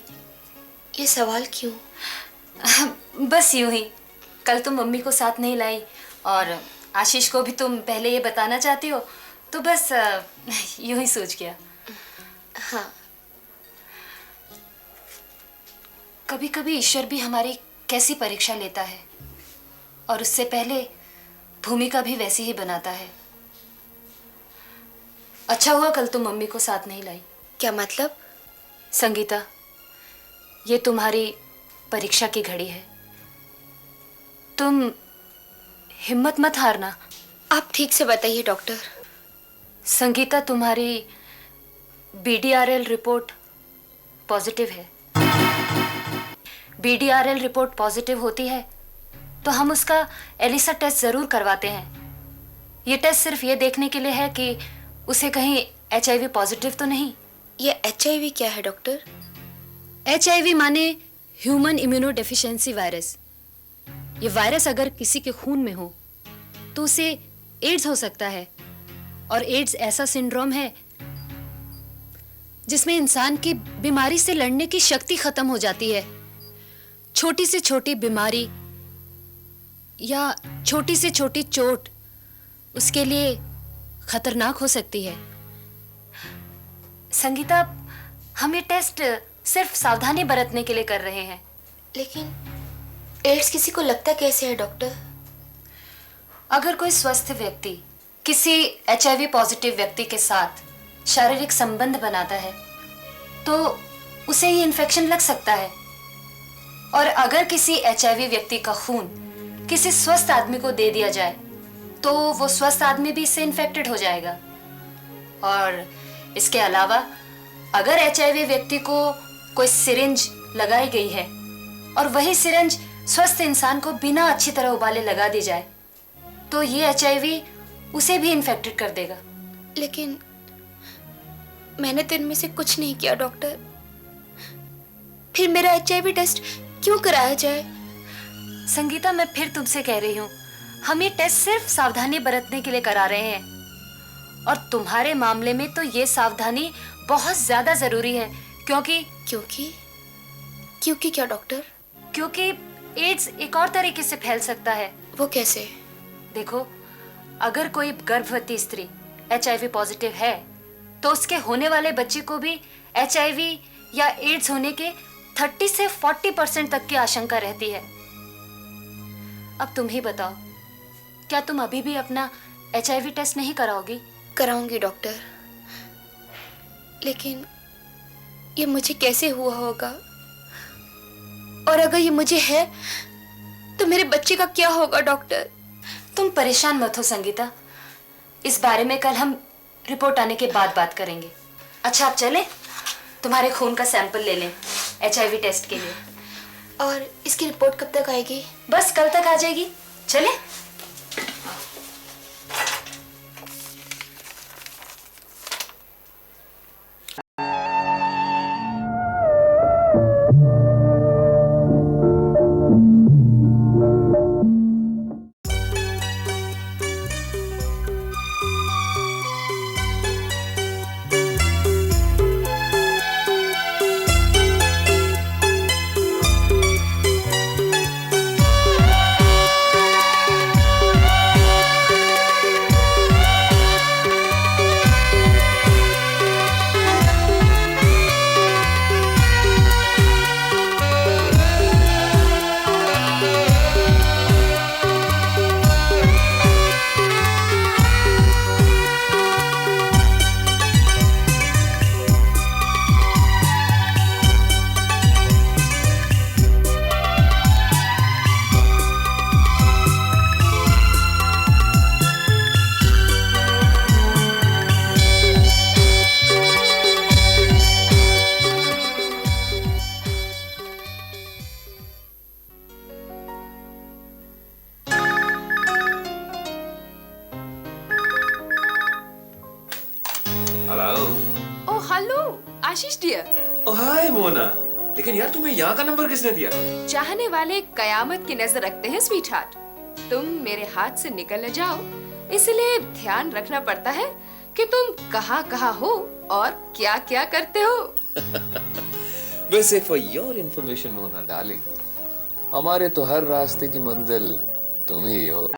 ये सवाल क्यों? बस यूं ही, कल तुम मम्मी को साथ नहीं लाई और आशीष को भी तुम पहले ये बताना चाहती हो, तो बस यूं ही सोच गया। हाँ। कभी कभी ईश्वर भी हमारी कैसी परीक्षा लेता है और उससे पहले भूमिका भी वैसी ही बनाता है। अच्छा हुआ कल तुम मम्मी को साथ नहीं लाई। क्या मतलब? संगीता, ये तुम्हारी परीक्षा की घड़ी है। तुम हिम्मत मत हारना। आप ठीक से बताइए डॉक्टर। संगीता, तुम्हारी BDRL रिपोर्ट पॉजिटिव है। BDRL रिपोर्ट पॉजिटिव होती है तो हम उसका एलिसा टेस्ट जरूर करवाते हैं। ये टेस्ट सिर्फ ये देखने के लिए है कि उसे कहीं HIV पॉजिटिव तो नहीं। ये HIV क्या है डॉक्टर? HIV माने ह्यूमन इम्यूनो डेफिशिएंसी वायरस। ये वायरस अगर किसी के खून में हो तो उसे एड्स हो सकता है। और एड्स ऐसा सिंड्रोम है जिसमें इंसान की बीमारी से लड़ने की शक्ति खत्म हो जाती है। छोटी से छोटी बीमारी या छोटी से छोटी चोट उसके लिए खतरनाक हो सकती है। संगीता, हम ये टेस्ट सिर्फ सावधानी बरतने के लिए कर रहे हैं। लेकिन एड्स किसी को लगता कैसे है डॉक्टर? अगर कोई स्वस्थ व्यक्ति किसी HIV पॉजिटिव व्यक्ति के साथ शारीरिक संबंध बनाता है तो उसे ये इन्फेक्शन लग सकता है। और अगर किसी HIV व्यक्ति का खून किसी स्वस्थ आदमी को दे दिया जाए तो वो स्वस्थ आदमी भी इससे इन्फेक्टेड हो जाएगा। और इसके अलावा अगर HIV व्यक्ति को कोई सिरिंज लगाई गई है और वही सिरिंज स्वस्थ इंसान को बिना अच्छी तरह उबाले लगा दी जाए तो ये HIV उसे भी इन्फेक्टेड कर देगा। लेकिन मैंने तो इनमें से कुछ नहीं किया डॉक्टर। फिर मेरा HIV टेस्ट क्यों कराया जाए? संगीता, मैं फिर तुमसे कह रही हूँ, हम ये टेस्ट सिर्फ सावधानी बरतने के लिए करा रहे हैं। और तुम्हारे मामले में तो ये सावधानी बहुत ज्यादा जरूरी है क्योंकि क्या डॉक्टर? क्योंकि एड्स एक और तरीके से फैल सकता है। वो कैसे? देखो, अगर कोई गर्भवती स्त्री HIV पॉजिटिव है तो उसके होने वाले बच्चे को भी HIV या एड्स होने के 30 से 40% तक की आशंका रहती है। अब तुम ही बताओ, क्या तुम अभी भी अपना HIV टेस्ट नहीं कराओगी? कराऊंगी डॉक्टर, लेकिन ये मुझे कैसे हुआ होगा? और अगर ये मुझे है तो मेरे बच्चे का क्या होगा डॉक्टर? तुम परेशान मत हो संगीता, इस बारे में कल हम रिपोर्ट आने के बाद बात करेंगे। अच्छा, आप चले, तुम्हारे खून का सैंपल ले लें HIV टेस्ट के लिए। और इसकी रिपोर्ट कब तक आएगी? बस कल तक आ जाएगी। चले। आशीष डियर। ओह हाय मोना, लेकिन यार तुम्हें यहाँ का नंबर किसने दिया? चाहने वाले कयामत की नजर रखते हैं स्वीट हार्ट। तुम मेरे हाथ से निकल न जाओ, इसलिए ध्यान रखना पड़ता है कि तुम कहाँ हो और क्या क्या करते हो। वैसे for your information Mona darling, हमारे तो हर रास्ते की मंजिल तुम ही हो।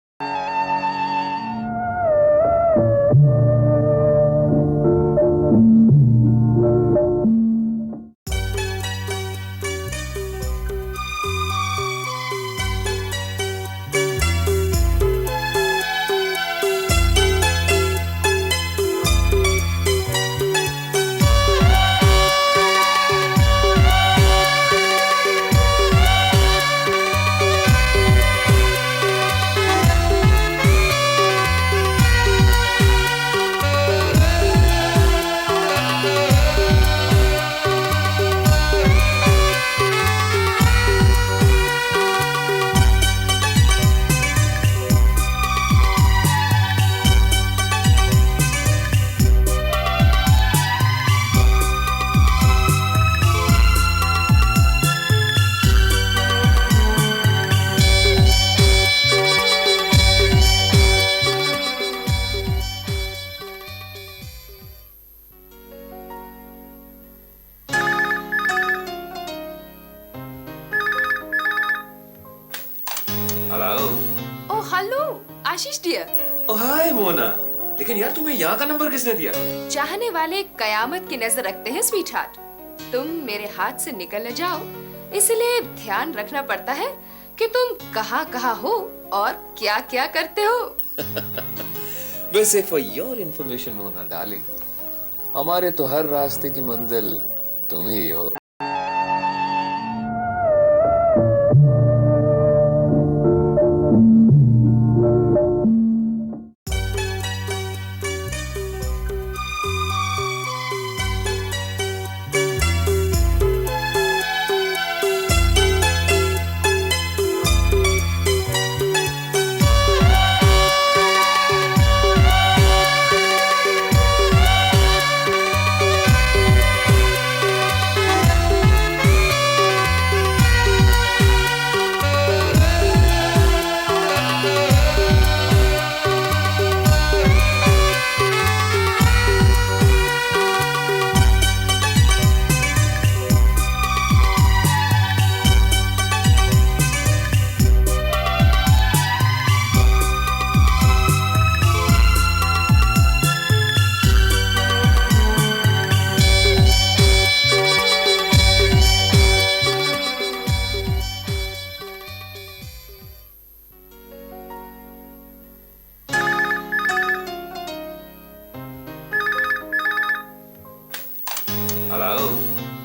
हेलो आशीष डियर। ओह हाय मोना, लेकिन यार तुम्हें यहाँ का नंबर किसने दिया? चाहने वाले कयामत की नजर रखते हैं स्वीट हार्ट। तुम मेरे हाथ से निकल न जाओ, इसलिए ध्यान रखना पड़ता है कि तुम कहाँ कहाँ हो और क्या क्या करते हो। वैसे for your information Mona darling, हमारे तो हर रास्ते की मंजिल तुम ही हो।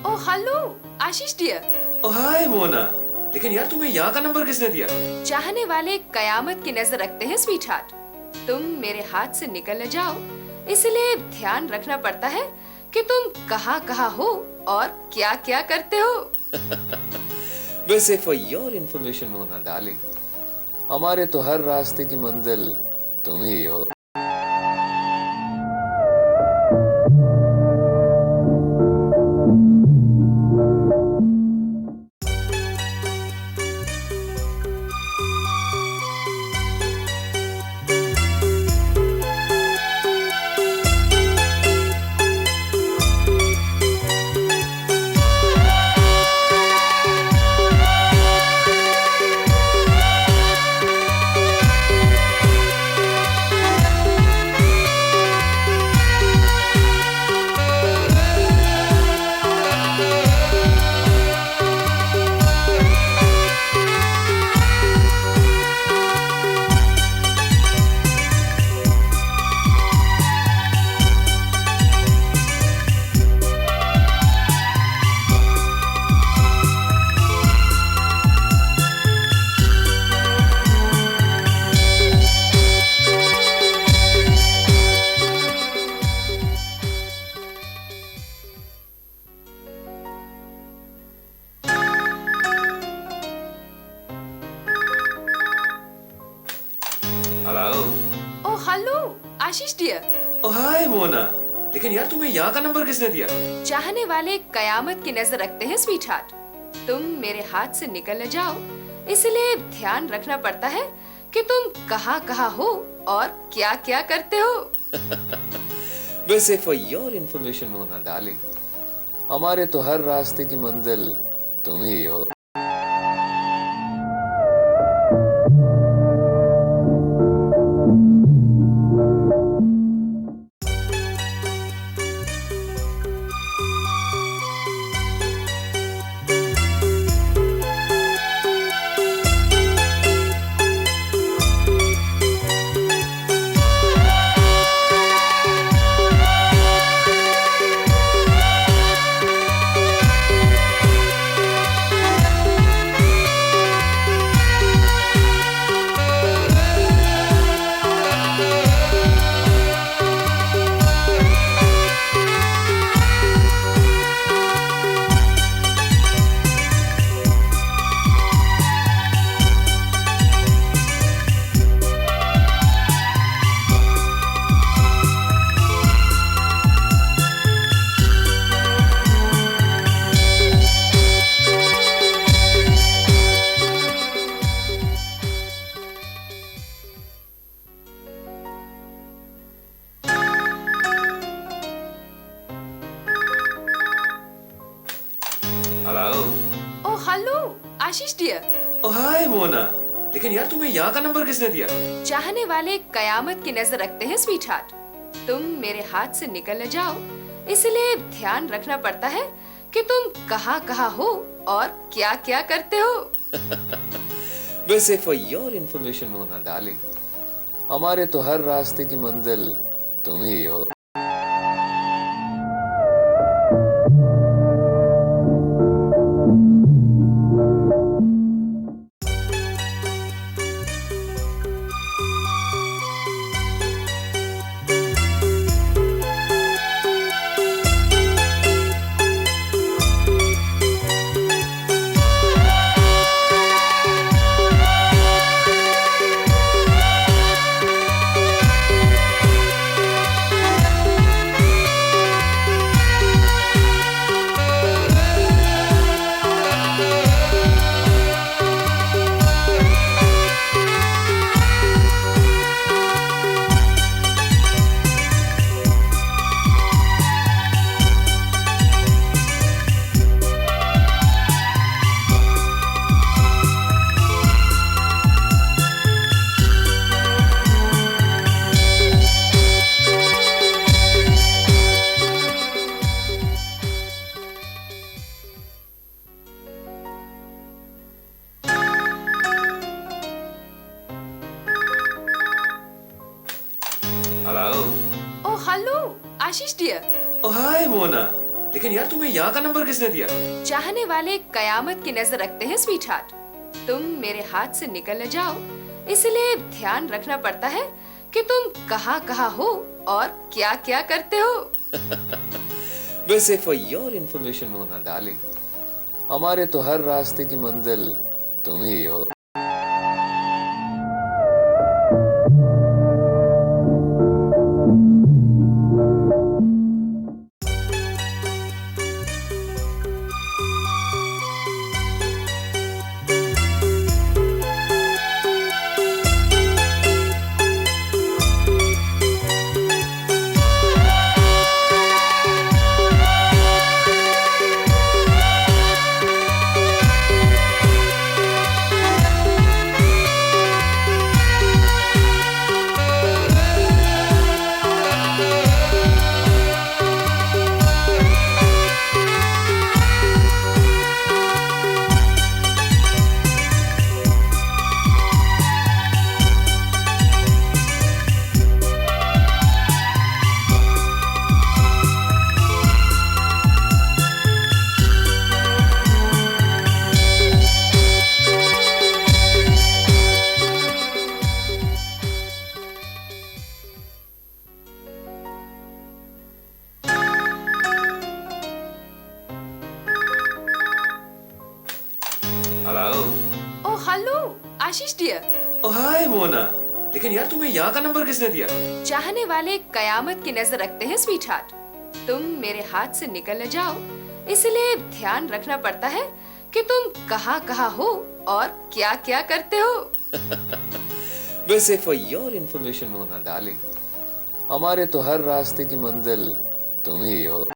ओह हेलो आशीष डियर। ओह हाय मोना, लेकिन यार तुम्हें यहाँ का नंबर किसने दिया? चाहने वाले कयामत की नजर रखते हैं स्वीट हार्ट। तुम मेरे हाथ से निकल न जाओ, इसलिए ध्यान रखना पड़ता है कि तुम कहाँ कहाँ हो और क्या क्या करते हो। वैसे for your information Mona darling, हमारे तो हर रास्ते की मंजिल तुम ही हो। ओह हेलो आशीष डियर। ओह हाय मोना, लेकिन यार तुम्हें यहाँ का नंबर किसने दिया? चाहने वाले कयामत की नजर रखते हैं स्वीट हार्ट। तुम मेरे हाथ से निकल न जाओ, इसलिए ध्यान रखना पड़ता है कि तुम कहाँ कहाँ हो और क्या क्या करते हो। वैसे for your information Mona darling, हमारे तो हर रास्ते की मंजिल तुम ही हो। हेलो। ओह हेलो आशीष डियर। ओह हाय मोना, लेकिन यार तुम्हें यहाँ का नंबर किसने दिया? चाहने वाले कयामत की नजर रखते हैं स्वीटहार्ट। तुम मेरे हाथ से निकल न जाओ, इसलिए ध्यान रखना पड़ता है कि तुम कहाँ कहाँ हो और क्या क्या करते हो। वैसे for your information Mona darling, हमारे तो हर रास्ते की मंजिल तुम ही हो। ओ हेलो आशीष डियर। ओह हाय मोना, लेकिन यार तुम्हें यहाँ का नंबर किसने दिया? चाहने वाले कयामत की नजर रखते हैं स्वीटहार्ट। तुम मेरे हाथ से निकल न जाओ, इसलिए ध्यान रखना पड़ता है कि तुम कहाँ कहाँ हो और क्या क्या करते हो। वैसे for your information Mona darling, हमारे तो हर रास्ते की मंजिल तुम ही हो। ओ हेलो आशीष डियर। ओह हाय मोना, लेकिन यार तुम्हें यहाँ का नंबर किसने दिया? चाहने वाले कयामत की नजर रखते हैं स्वीटहार्ट। तुम मेरे हाथ से निकल न जाओ, इसलिए ध्यान रखना पड़ता है कि तुम कहाँ कहाँ हो और क्या क्या करते हो। वैसे for your information Mona darling, हमारे तो हर रास्ते की मंजिल तुम ही हो।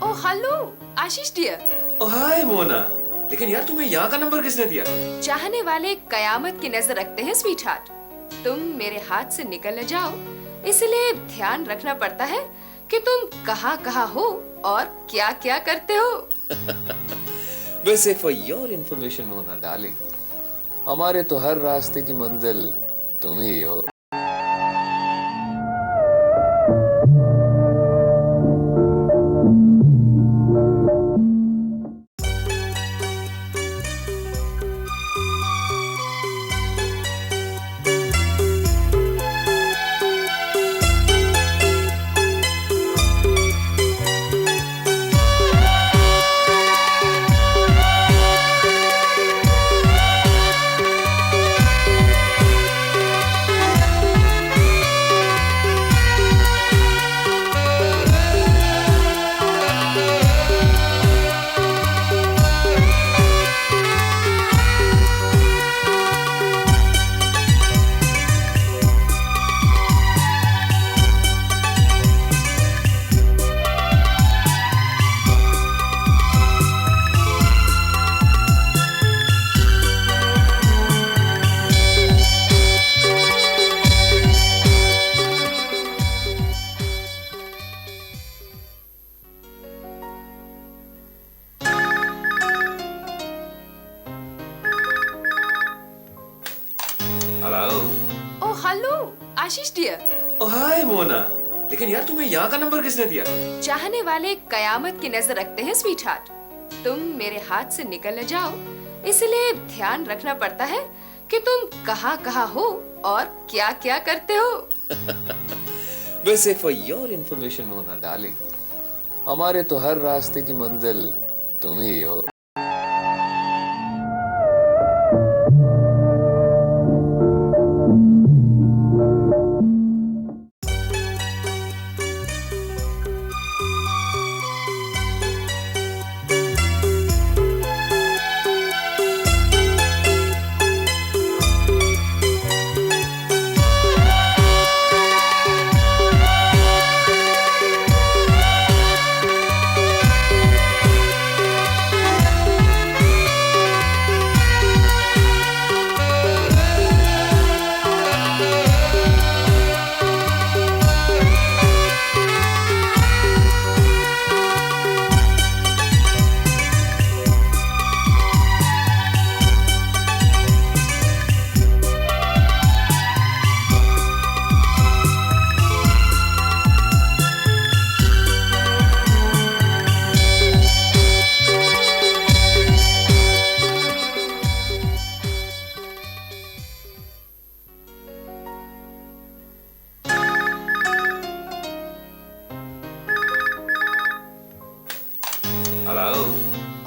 ओ हेलो आशीष डियर। ओह हाय मोना, लेकिन यार तुम्हें यहाँ का नंबर किसने दिया? चाहने वाले कयामत की नजर रखते हैं स्वीटहार्ट। तुम मेरे हाथ से निकल न जाओ, इसलिए ध्यान रखना पड़ता है कि तुम कहाँ कहाँ हो और क्या क्या करते हो। वैसे for your information Mona darling, हमारे तो हर रास्ते की मंजिल तुम ही हो। ओ हेलो आशीष डियर। ओह हाय मोना, लेकिन यार तुम्हें यहाँ का नंबर किसने दिया? चाहने वाले कयामत की नजर रखते हैं स्वीट हार्ट। तुम मेरे हाथ से निकल न जाओ, इसलिए ध्यान रखना पड़ता है कि तुम कहाँ कहाँ हो और क्या क्या करते हो। वैसे for your information Mona darling, हमारे तो हर रास्ते की मंजिल तुम ही हो।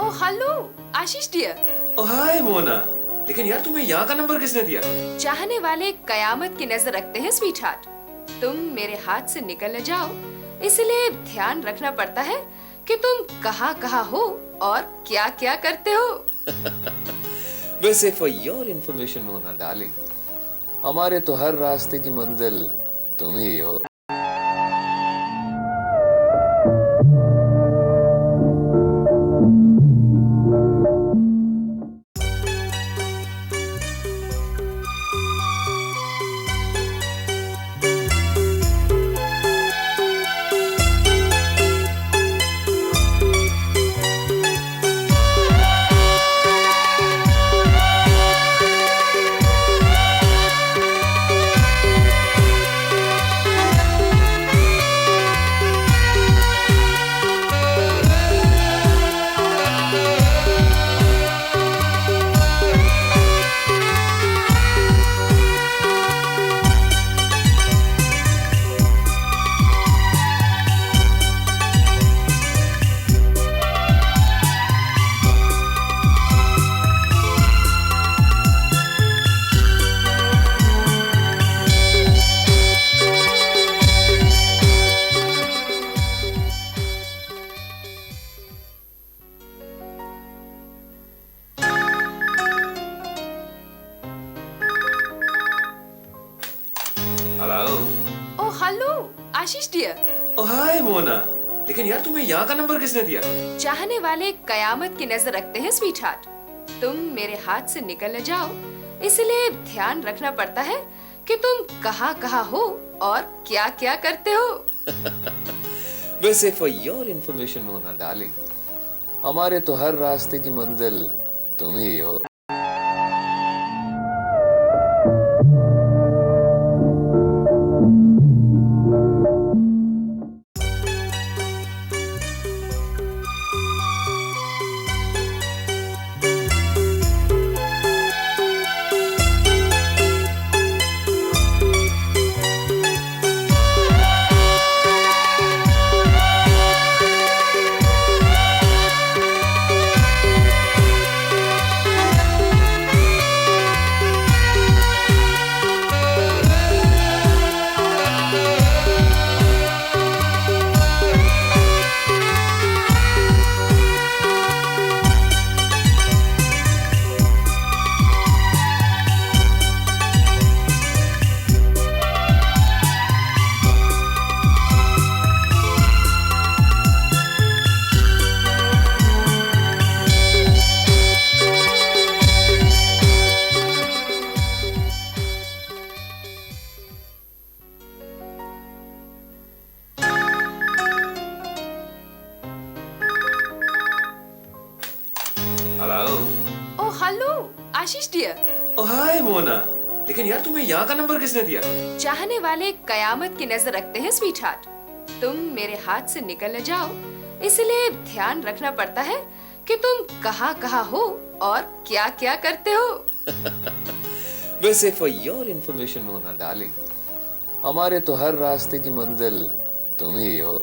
ओ हेलो आशीष डियर। ओह हाय मोना, लेकिन यार तुम्हें यहाँ का नंबर किसने दिया? चाहने वाले कयामत की नजर रखते हैं स्वीट हार्ट। तुम मेरे हाथ से निकल न जाओ, इसलिए ध्यान रखना पड़ता है कि तुम कहाँ कहाँ हो और क्या क्या करते हो। वैसे for your information Mona darling, हमारे तो हर रास्ते की मंजिल तुम ही हो। ओ हेलो आशीष डियर। ओह हाय मोना, लेकिन यार तुम्हें यहाँ का नंबर किसने दिया? चाहने वाले कयामत की नजर रखते हैं स्वीट हार्ट। तुम मेरे हाथ से निकल न जाओ, इसलिए ध्यान रखना पड़ता है कि तुम कहाँ कहाँ हो और क्या क्या करते हो। वैसे for your information Mona darling, हमारे तो हर रास्ते की मंजिल तुम ही हो। ओ हेलो आशीष डियर। ओ हाय मोना, लेकिन यार तुम्हें यहाँ का नंबर किसने दिया? चाहने वाले कयामत की नजर रखते हैं स्वीट हार्ट। तुम मेरे हाथ से निकल न जाओ, इसलिए ध्यान रखना पड़ता है कि तुम कहाँ कहाँ हो और क्या क्या करते हो। वैसे for your information Mona darling, हमारे तो हर रास्ते की मंजिल तुम ही हो।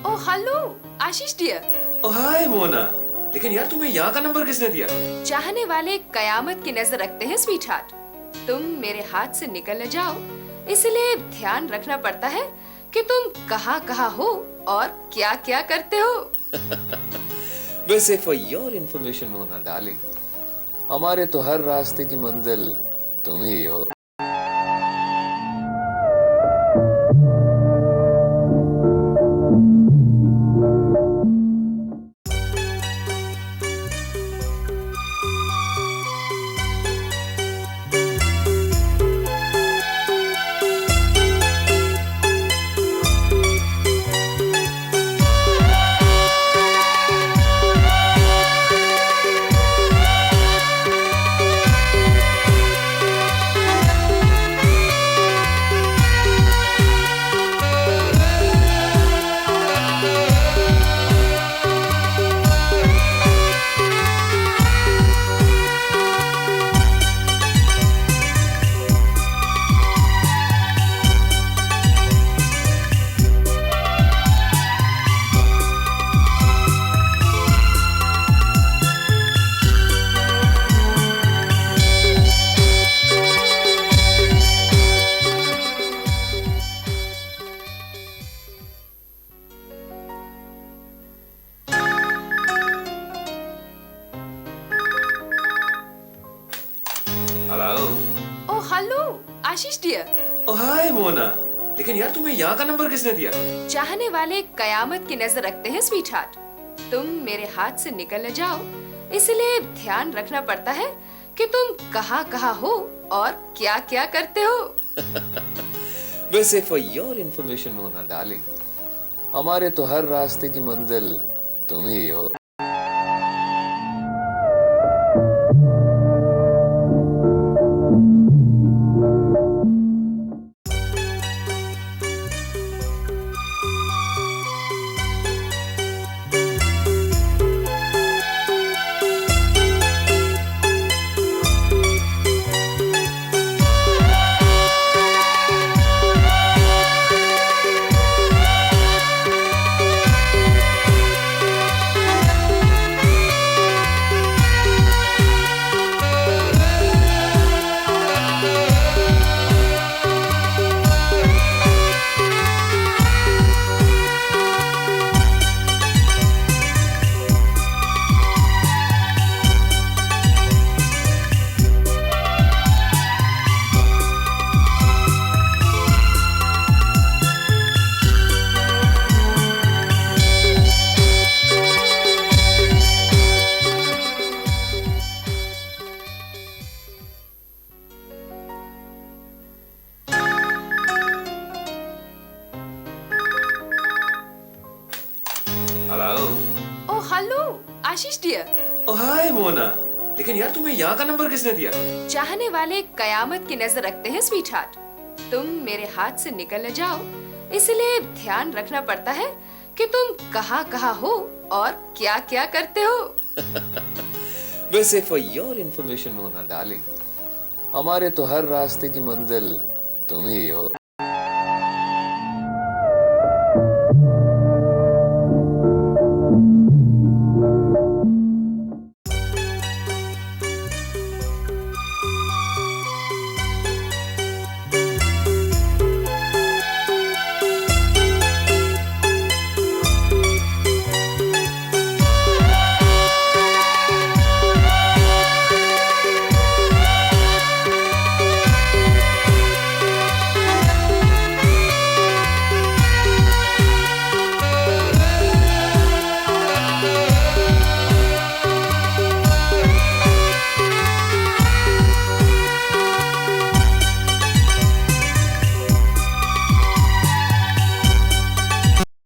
ओ हेलो आशीष डियर। ओ हाय मोना, लेकिन यार तुम्हें यहाँ का नंबर किसने दिया? चाहने वाले कयामत की नजर रखते हैं स्वीट हार्ट। तुम मेरे हाथ से निकल न जाओ, इसलिए ध्यान रखना पड़ता है कि तुम कहाँ कहाँ हो और क्या क्या करते हो। वैसे for your information Mona darling, हमारे तो हर रास्ते की मंजिल तुम ही हो। ओ हेलो आशीष डियर। ओ हाय मोना, लेकिन यार तुम्हें यहाँ का नंबर किसने दिया? चाहने वाले कयामत की नजर रखते हैं स्वीट हार्ट। तुम मेरे हाथ से निकल न जाओ, इसलिए ध्यान रखना पड़ता है कि तुम कहाँ कहाँ हो और क्या क्या करते हो। वैसे for your information Mona darling, हमारे तो हर रास्ते की मंजिल तुम ही हो। ओ हेलो आशीष डियर। ओ हाय मोना, लेकिन यार तुम्हें यहाँ का नंबर किसने दिया? चाहने वाले कयामत की नजर रखते हैं स्वीट हार्ट। तुम मेरे हाथ से निकल न जाओ, इसलिए ध्यान रखना पड़ता है कि तुम कहाँ कहाँ हो और क्या क्या करते हो। वैसे for your information Mona darling, हमारे तो हर रास्ते की मंजिल तुम ही हो।